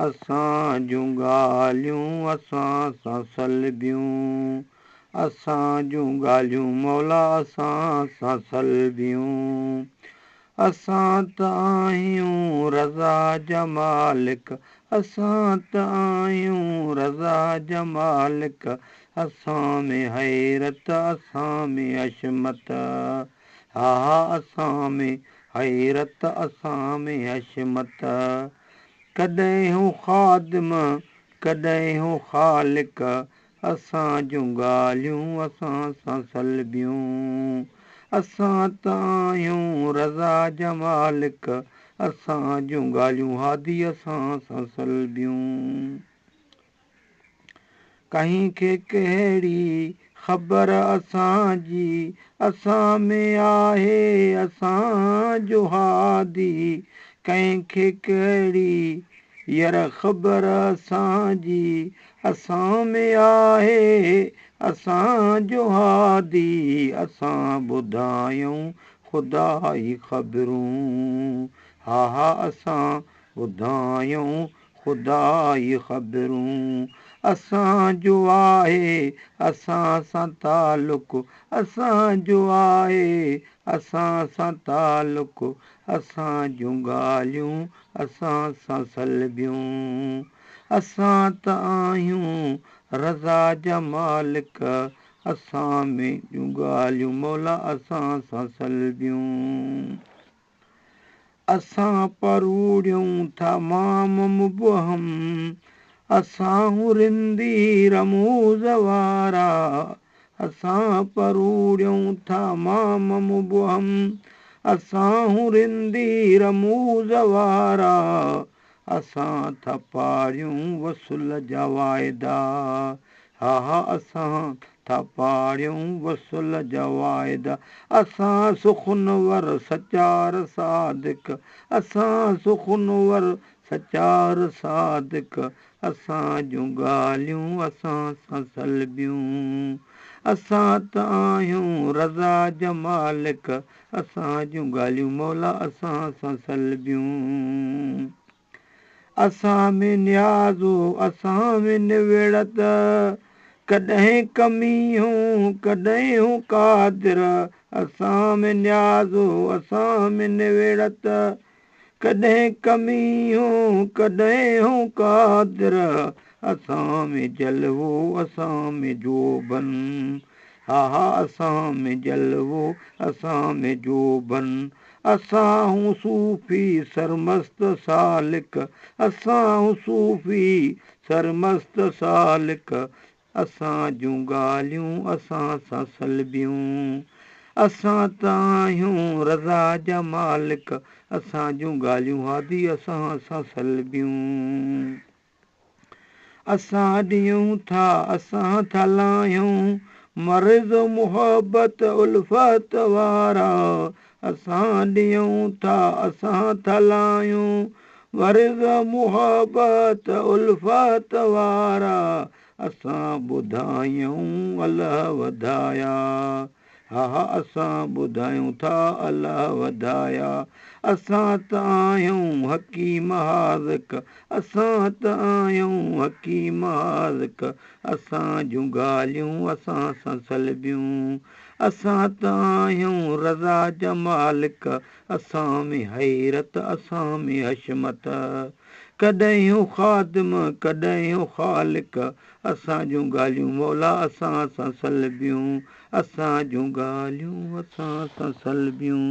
असां जूं ॻाल्हियूं असां सां सलबियूं, असां जूं ॻाल्हियूं मौला असां सां सलबियूं। असां त आहियूं रज़ा जा मालिक, असां त आहियूं रज़ा जा मालिक, असां में हैरत असां में अशमत, हा हा असां में हैरत असां में अशमत। कॾहिं हू ख़ादिम कॾहिं हू ख़ालिक, असां जूं ॻाल्हियूं असां सां सलबियूं। असां त आहियूं रज़ा जा मालिक, असां जूं ॻाल्हियूं हादी असां सां सलबियूं। कंहिंखे कहिड़ी ख़बर असांजी, असां में आहे असांजो हादी। कंहिंखे कहिड़ी यार ख़बर असांजी, असां में आहे असांजो हादी। असां ॿुधायूं ख़ुदा जी ख़बरूं, हा हा असां ॿुधायूं ख़ुदा जी ख़बरूं। असांजो आहे असां सां तालुक़, असांजो आहे असां सां तालुक़, असां जूं ॻाल्हियूं असां सां सलबियूं। असां त आहियूं रज़ा जा मालिक, असां में जूं ॻाल्हियूं मौला असां सां सलबियूं। असां परूड़ियूं था माम मुबहम, असां हुरिंदी रमूज़ वारा। असां परूड़ियूं था माम मुबहम, असां हुरिंदी रमूज़ वारा। असां था पाढ़ियूं वसुल जा वाइदा, हा हा असां था पाढ़ियूं वसुल जा वाइदा। असां सुख़ुनवर सचार सादिक, असां सुख़ुनवर सचार सादिक, असां जूं ॻाल्हियूं असां सां सलबियूं। असां त आहियूं रज़ा जा मालिक, असां जूं ॻाल्हियूं मौला असां सां सलबियूं। असां में न्याज़ो असां में निवेड़त, कॾहिं कमी हूं कॾहिं हूं क़ादिर। असां में न्याज़ो असां में निवेड़त, कॾहिं कमी हूं कॾहिं हूं क़ादिर। असां में जलवो असां में जोबन, हा हा असां में जलवो असां में जोबन। असां हूं सूफ़ी सरमस्त सालिक, असां हूं सूफ़ी सरमस्त सालिक, असां जूं ॻाल्हियूं असां सां सलबियूं। असां त आहियूं रज़ा जा मालिक, असां जूं ॻाल्हियूं हादी असां सां सलबियूं। असां ॾियूं था असां था लाहियूं मर्ज़ मुहबत उल्फत वारा। असां ॾियूं था असां था लाहियूं मर्ज़ मुहबत उल्फत वारा। असां ॿुधायूं अलाह वधाया, हा हा असां ॿुधायूं था अलाह वधाया। असां त आहियूं हकीम हाज़िक, असां त आहियूं हकीम हाज़िक, असां जूं ॻाल्हियूं असां सां सलबियूं। असां त आहियूं रज़ा जा मालिक, असां में हैरत असां में हशमत। कॾहिं हू ख़ादिम कॾहिं हू ख़ालिक, असां जूं ॻाल्हियूं मौला असां सां सलबियूं। असां जूं ॻाल्हियूं असां सां सलबियूं।